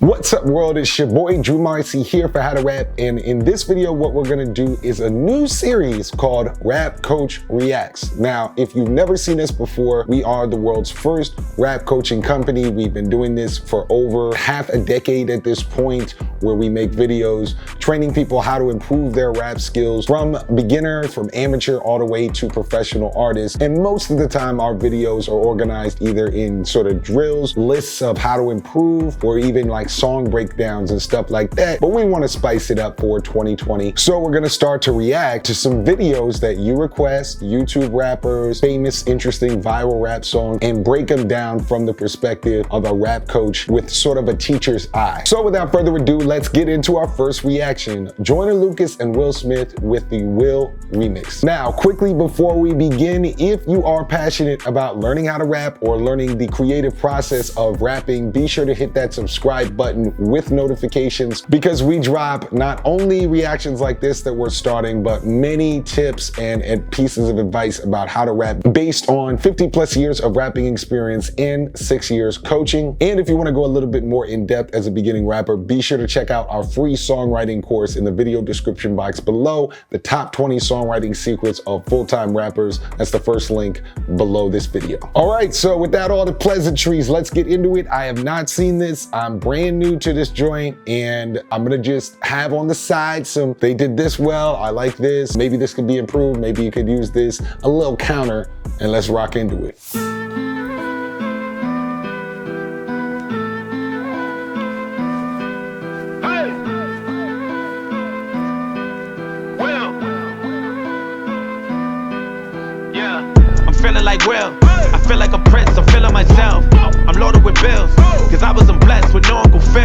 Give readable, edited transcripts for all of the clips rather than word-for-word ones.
What's up, world? It's your boy Drew Marcy here for How to Rap, and in this video what we're gonna do is a new series called Rap Coach Reacts. Now, if you've never seen this before, we are the world's first rap coaching company. We've been doing this for over half a decade at this point, where we make videos training people how to improve their rap skills from beginner, from amateur, all the way to professional artists. And most of the time our videos are organized either in sort of drills, lists of how to improve, or even like song breakdowns and stuff like that. But we want to spice it up for 2020. So we're going to start to react to some videos that you request, YouTube rappers, famous, interesting, viral rap songs, and break them down from the perspective of a rap coach with sort of a teacher's eye. So without further ado, let's get into our first reaction. Joyner Lucas and Will Smith with the Will remix. Now, quickly before we begin, if you are passionate about learning how to rap or learning the creative process of rapping, be sure to hit that subscribe button with notifications, because we drop not only reactions like this that we're starting, but many tips and pieces of advice about how to rap based on 50+ years of rapping experience and 6 years coaching. And if you want to go a little bit more in depth as a beginning rapper, be sure to check out our free songwriting course in the video description box below, the top 20 songwriting secrets of full-time rappers. That's the first link below this video. All right, so without all the pleasantries, let's get into it. I have not seen this. I'm brand new to this joint, and I'm gonna just have on the side some, they did this well, I like this, maybe this could be improved, maybe you could use this, a little counter, and let's rock into it. Feeling like Will, I feel like a prince, I'm feeling myself. I'm loaded with bills, cause I wasn't blessed with no Uncle Phil.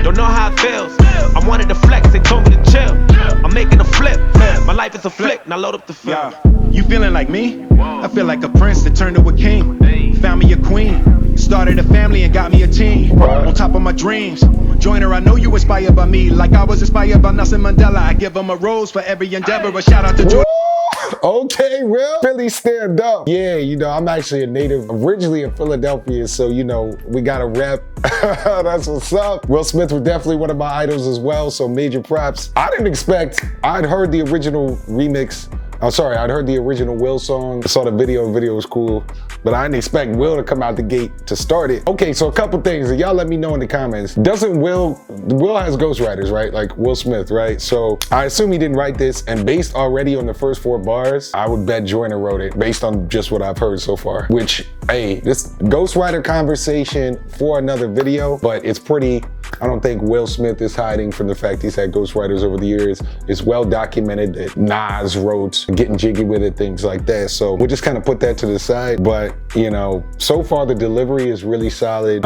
Don't know how it feels, I wanted to flex, they told me to chill. I'm making a flip, my life is a flick, now load up the film. You feeling like me? I feel like a prince that turned to a king. Found me a queen, started a family and got me a team. On top of my dreams, Joyner, I know you inspired by me, like I was inspired by Nelson Mandela. I give him a rose for every endeavor, a shout out to Joyner. Okay, Will. Philly stand up. Yeah, you know, I'm actually a native, originally in Philadelphia, so, you know, we got a rep. That's what's up. Will Smith was definitely one of my idols as well, so major props. I didn't expect, I'd heard the original remix. I'm sorry, I'd heard the original Will song. I saw the video was cool, but I didn't expect Will to come out the gate to start it. Okay, so a couple things, and y'all let me know in the comments. Doesn't Will has ghostwriters, right? Like Will Smith, right? So I assume he didn't write this, and based already on the first 4 bars, I would bet Joyner wrote it based on just what I've heard so far. Which, hey, this ghostwriter conversation for another video, but it's pretty, I don't think Will Smith is hiding from the fact he's had ghostwriters over the years. It's well documented that Nas wrote, getting jiggy with it, things like that. So we'll just kind of put that to the side. But, you know, so far the delivery is really solid.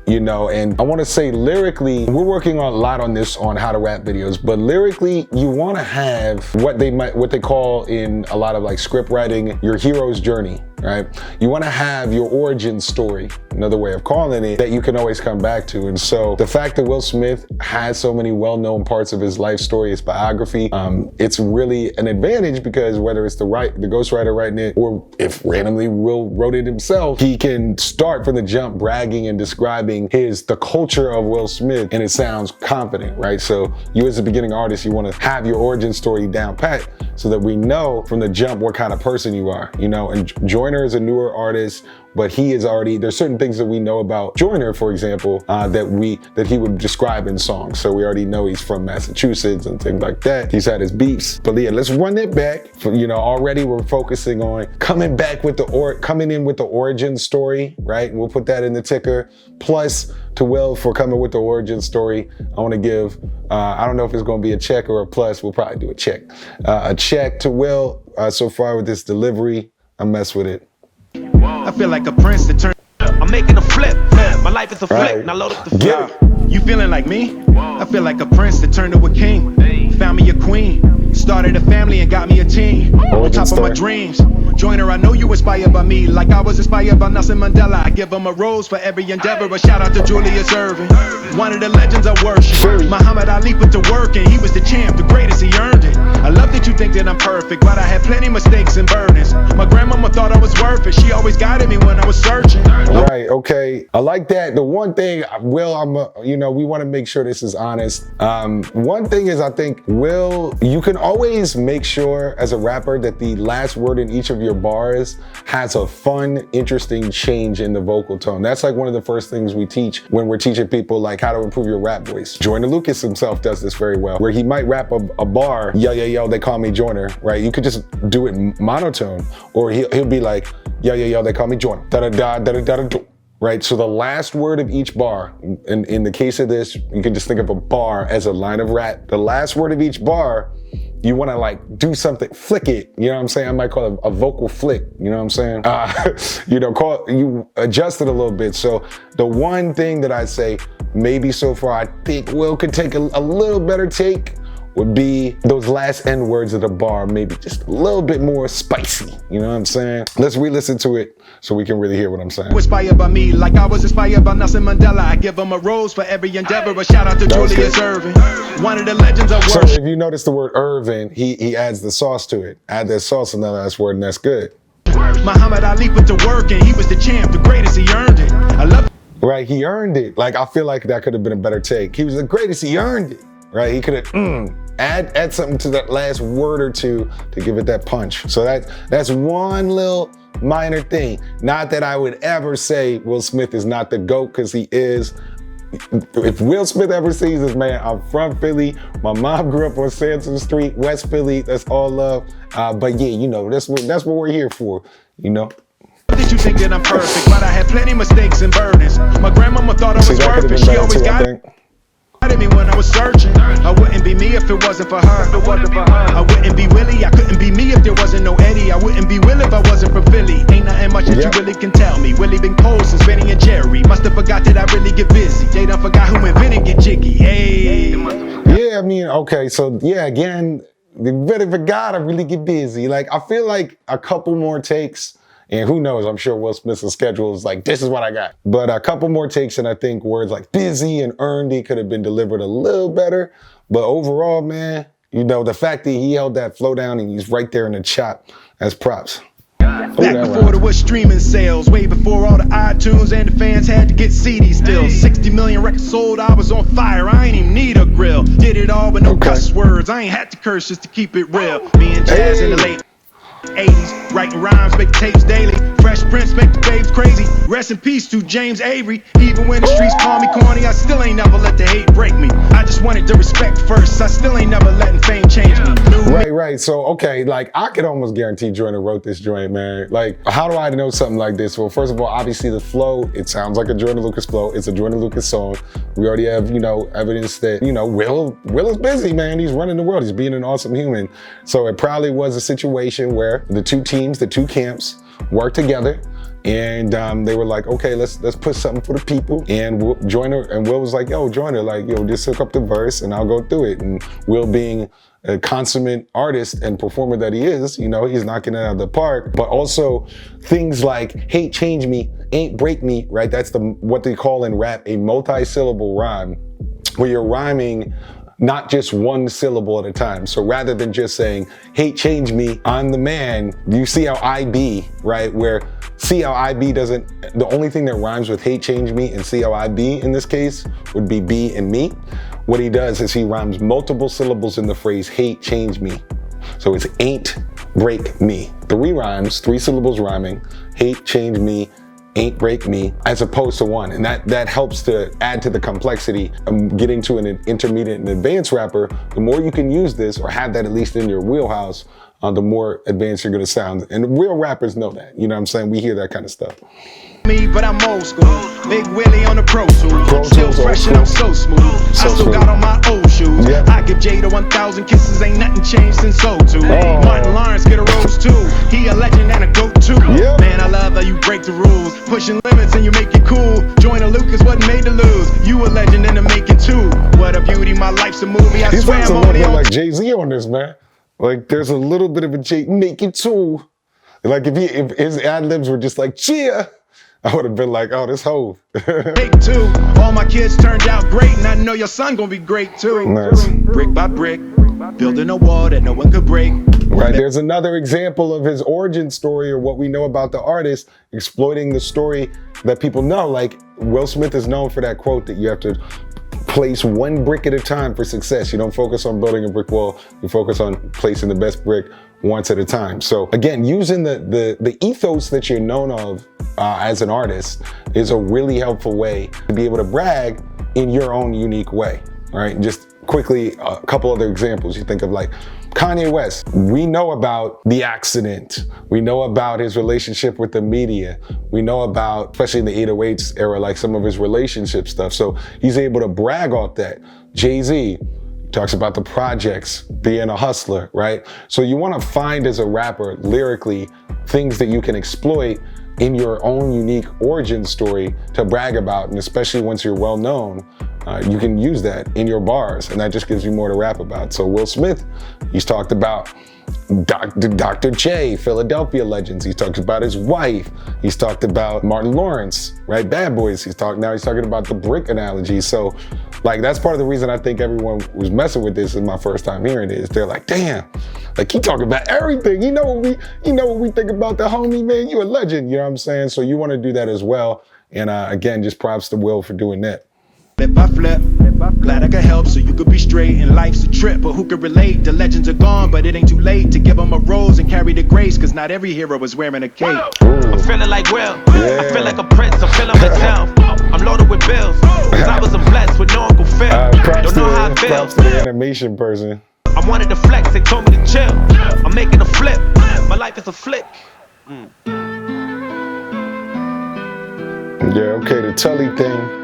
You know, and I want to say lyrically, we're working on a lot on this on how to rap videos, but lyrically, you want to have what they call in a lot of like script writing, your hero's journey. Right? You want to have your origin story, another way of calling it, that you can always come back to. And so the fact that Will Smith has so many well-known parts of his life story, his biography, it's really an advantage, because whether it's the ghostwriter writing it, or if randomly Will wrote it himself, he can start from the jump bragging and describing the culture of Will Smith, and it sounds confident, right? So you as a beginning artist, you want to have your origin story down pat so that we know from the jump what kind of person you are, you know. And Joyner is a newer artist, but he is already, there's certain things that we know about Joyner, for example, that he would describe in songs. So we already know he's from Massachusetts and things like that. He's had his beefs. But yeah, let's run it back. You know, already we're focusing on coming in with the origin story, right? And we'll put that in the ticker. Plus to Will for coming with the origin story. I want to give, I don't know if it's going to be a check or a plus. We'll probably do a check. A check to Will so far with this delivery. I mess with it. I feel like a prince that turned. I'm making a flip, my life is a flick, now load up the film. You feeling like me? I feel like a prince that turned to a king. Found me a queen, started a family and got me a team. On top of my dreams, Joyner, I know you inspired by me, like I was inspired by Nelson Mandela. I give him a rose for every endeavor. A shout out to Julius Erving, one of the legends I worship. Muhammad Ali put to work and he was the champ, the greatest, he earned it. I love that you think that I'm perfect, but I had plenty mistakes and burdens. My grandmama thought I was worth it. She always guided me when I was searching. Right, okay. I like that. The one thing, Will, we want to make sure this is honest. One thing is, I think, Will, you can always make sure as a rapper that the last word in each of your bars has a fun, interesting change in the vocal tone. That's like one of the first things we teach when we're teaching people like how to improve your rap voice. Joyner Lucas himself does this very well, where he might rap a bar, yo, yo, yo, they call me Joyner, right? You could just do it monotone, or he'll be like, yo, yo, yo, they call me Joyner, da-da-da, da-da-da-da-da. Right, so the last word of each bar, in the case of this, you can just think of a bar as a line of rap. The last word of each bar, you wanna like do something, flick it, you know what I'm saying? I might call it a vocal flick, you know what I'm saying? You adjust it a little bit. So the one thing that I'd say, maybe so far, I think Will could take a little better take, would be those last N words of the bar, maybe just a little bit more spicy, you know what I'm saying? Let's re-listen to it so we can really hear what I'm saying. Inspired by me, like I was inspired by Nelson Mandela. I give him a rose for every endeavor. A shout out to Julius Erving, one of the legends I worship. So if you notice the word Irvin, he adds the sauce to it. Add that sauce in the last word, and that's good. Muhammad Ali put to work and he was the champ, the greatest, he earned it. I love it. Right, he earned it. Like, I feel like that could have been a better take. He was the greatest, he earned it. Right, he could have add something to that last word or two to give it that punch. So that's one little minor thing. Not that I would ever say Will Smith is not the GOAT, because he is. If Will Smith ever sees this, man, I'm from Philly. My mom grew up on Sansom Street, West Philly. That's all love. But yeah, that's what we're here for, Did you think that I'm perfect? But I had plenty mistakes and burdens. My grandmama thought I was worth it. She always guided me when I was searching. I wouldn't be me if it wasn't for her. I wouldn't be Willie. I couldn't be me if there wasn't no Eddie. I wouldn't be Will if I wasn't from Philly. Ain't nothing much that you really can tell me. Willie been cold since Benny and Jerry. Must have forgot that I really get busy. They done forgot who invented get jiggy. Hey. Yeah, okay. So yeah, again, they really forgot I really get busy. Like, I feel like a couple more takes. And who knows, I'm sure Will Smith's schedule is like, this is what I got. But a couple more takes, and I think words like busy and earned it could have been delivered a little better. But overall, man, the fact that he held that flow down and he's right there in the chop, that's props. Back before there was streaming sales, way before all the iTunes and the fans had to get CDs still. 60 million records sold, I was on fire, I ain't even need a grill. Did it all with no cuss words, I ain't had to curse just to keep it real. Me and Jazz in the late 80s, writing rhymes, make tapes daily. Fresh Prince make the babes crazy. Rest in peace to James Avery. Even when the streets call me corny, I still ain't never let the hate break me. I just wanted the respect first. I still ain't never letting fame change me. Right. So, okay, like, I could almost guarantee Joyner wrote this joint, man. Like, how do I know something like this? Well, first of all, obviously the flow, it sounds like a Joyner Lucas flow. It's a Joyner Lucas song. We already have, evidence that, Will is busy, man. He's running the world. He's being an awesome human. So it probably was a situation where the two teams, the two camps, worked together, and they were like, okay, let's put something for the people. And Joyner and Will was like, yo, Joyner, just hook up the verse and I'll go through it. And Will, being a consummate artist and performer that he is, he's knocking it out of the park. But also things like hate change me, ain't break me, right? That's what they call in rap a multi-syllable rhyme, where you're rhyming not just one syllable at a time. So rather than just saying, hate change me, I'm the man, you see how I be, right? Where see how I be the only thing that rhymes with hate change me and see how I be in this case would be be and me. What he does is he rhymes multiple syllables in the phrase hate change me. So it's ain't break me. 3 rhymes, 3 syllables rhyming, hate change me, ain't break me, as opposed to one. And that helps to add to the complexity of getting to an intermediate and advanced rapper. The more you can use this or have that at least in your wheelhouse, the more advanced you're gonna sound. And real rappers know that, you know what I'm saying? We hear that kind of stuff. Me, but I'm old school. Big Willie on the Pro Tools. Still fresh and I'm so smooth. I still got on my old shoes. Yeah. I give Jada 1,000 kisses, ain't nothing changed since '02. Martin Lawrence get a rose too. He a legend and a GOAT too. Yeah. Man, I love how you break the rules, pushing limits and you make it cool. Joyner Lucas wasn't made to lose. You a legend in the making too. What a beauty, my life's a movie. I swear I'm only on like Jay-Z on this, man. Like, there's a little bit of a Jay, make it too. Like if his ad-libs were just like, cheer, I would have been like, oh, this hoe. Great too. All my kids turned out great, and I know your son gonna be great too. Nice. Brick by brick, building a wall that no one could break. Right, there's another example of his origin story or what we know about the artist exploiting the story that people know. Like Will Smith is known for that quote that you have to place one brick at a time for success. You don't focus on building a brick wall, you focus on placing the best brick once at a time. So again, using the ethos that you're known of as an artist is a really helpful way to be able to brag in your own unique way, right? Just quickly, a couple other examples. You think of like Kanye West. We know about the accident. We know about his relationship with the media. We know about, especially in the 808s era, like some of his relationship stuff. So he's able to brag off that. Jay-Z talks about the projects, being a hustler, right? So you want to find as a rapper, lyrically, things that you can exploit in your own unique origin story to brag about. And especially once you're well known, you can use that in your bars, and that just gives you more to rap about. So Will Smith, he's talked about Dr. J, Philadelphia legends. He's talked about his wife. He's talked about Martin Lawrence, right? Bad Boys. Now he's talking about the brick analogy. So like, that's part of the reason I think everyone was messing with this is my first time hearing it. Is they're like, damn, like he talking about everything. You know what we think about the homie, man. You a legend, you know what I'm saying? So you want to do that as well. And again, just props to Will for doing that. Flip by flip, glad I could help so you could be straight. And life's a trip, but who could relate? The legends are gone, but it ain't too late to give them a rose and carry the grace, cause not every hero is wearing a cape. I'm feeling like Will, I feel like a prince, I'm feeling myself. I'm loaded with bills, cause I wasn't blessed with no Uncle Phil. Don't know how it feels. Props to the animation person. I wanted to flex, they told me to chill. I'm making a flip, my life is a flip. Yeah, okay, the Tully thing.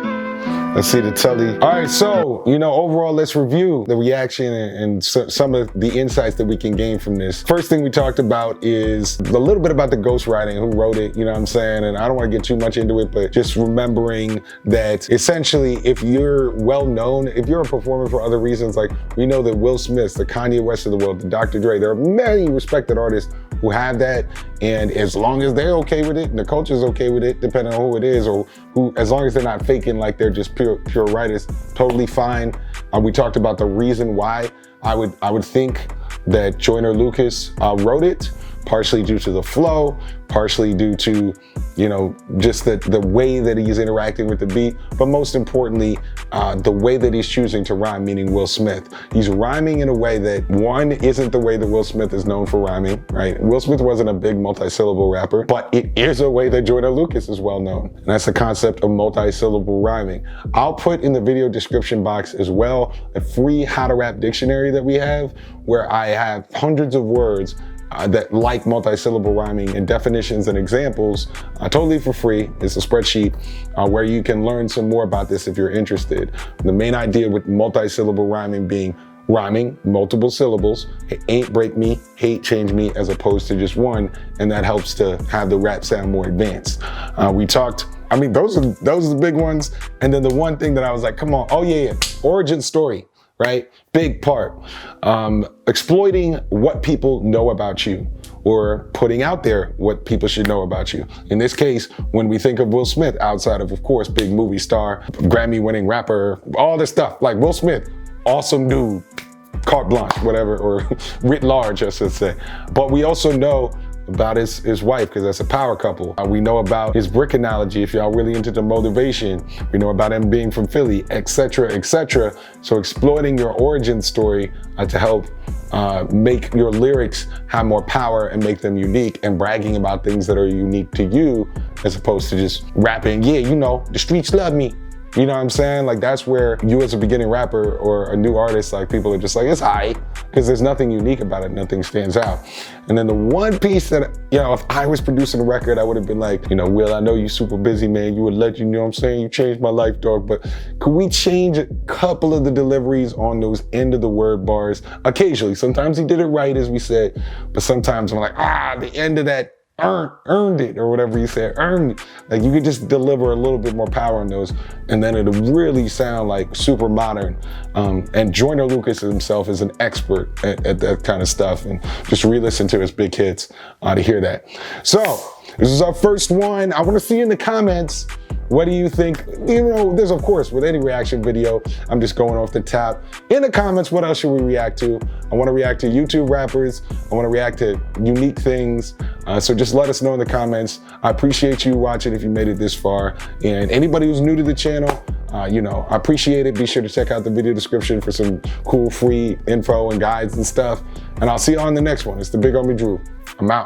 Let's see the Tully. All right, so, overall, let's review the reaction and some of the insights that we can gain from this. First thing we talked about is a little bit about the ghostwriting, who wrote it, you know what I'm saying? And I don't want to get too much into it, but just remembering that essentially, if you're well known, if you're a performer for other reasons, like we know that Will Smith, the Kanye West of the world, the Dr. Dre, there are many respected artists who have that, and as long as they're okay with it and the culture's okay with it, depending on who it is, or who, as long as they're not faking like they're just pure writers, totally fine. We talked about the reason why I would think that Joyner Lucas wrote it, partially due to the flow, partially due to, just the way that he's interacting with the beat, but most importantly, the way that he's choosing to rhyme, meaning Will Smith. He's rhyming in a way that, one, isn't the way that Will Smith is known for rhyming, right? Will Smith wasn't a big multi-syllable rapper, but it is a way that Joyner Lucas is well known. And that's the concept of multi-syllable rhyming. I'll put in the video description box as well a free how to rap dictionary that we have, where I have hundreds of words that like multi-syllable rhyming and definitions and examples totally for free. It's a spreadsheet where you can learn some more about this if you're interested. The main idea with multi-syllable rhyming being rhyming multiple syllables, ain't break me, hate change me, as opposed to just one, and that helps to have the rap sound more advanced. We talked, those are the big ones. And then the one thing that I was like, come on, oh yeah, origin story. Right? Big part. Exploiting what people know about you, or putting out there what people should know about you. In this case, when we think of Will Smith, outside of course, big movie star, Grammy-winning rapper, all this stuff, like Will Smith, awesome dude, carte blanche, whatever, or writ large, I should say. But we also know about his wife, because that's a power couple. We know about his brick analogy, if y'all really into the motivation. We know about him being from Philly, etc., etc. So exploiting your origin story to help make your lyrics have more power and make them unique, and bragging about things that are unique to you, as opposed to just rapping, yeah, the streets love me. You know what I'm saying? Like, that's where you as a beginning rapper or a new artist, like, people are just like, it's aight, because there's nothing unique about it, nothing stands out. And then the one piece that, if I was producing a record, I would have been like, Will, I know you super busy, man, you a legend, you know what I'm saying? You changed my life, dog, but could we change a couple of the deliveries on those end of the word bars? Occasionally, sometimes he did it right, as we said, but sometimes I'm like, the end of that earned it, or whatever you said, earned it. Like you could just deliver a little bit more power in those, and then it'll really sound like super modern. And Joyner Lucas himself is an expert at that kind of stuff, and just re-listen to his big hits to hear that. So this is our first one. I want to see in the comments, what do you think? You know, there's of course with any reaction video, I'm just going off the top. In the comments, what else should we react to? I want to react to YouTube rappers. I want to react to unique things. So just let us know in the comments. I appreciate you watching if you made it this far. And anybody who's new to the channel, you know, I appreciate it. Be sure to check out the video description for some cool free info and guides and stuff. And I'll see you on the next one. It's the Big Homie Drew. I'm out.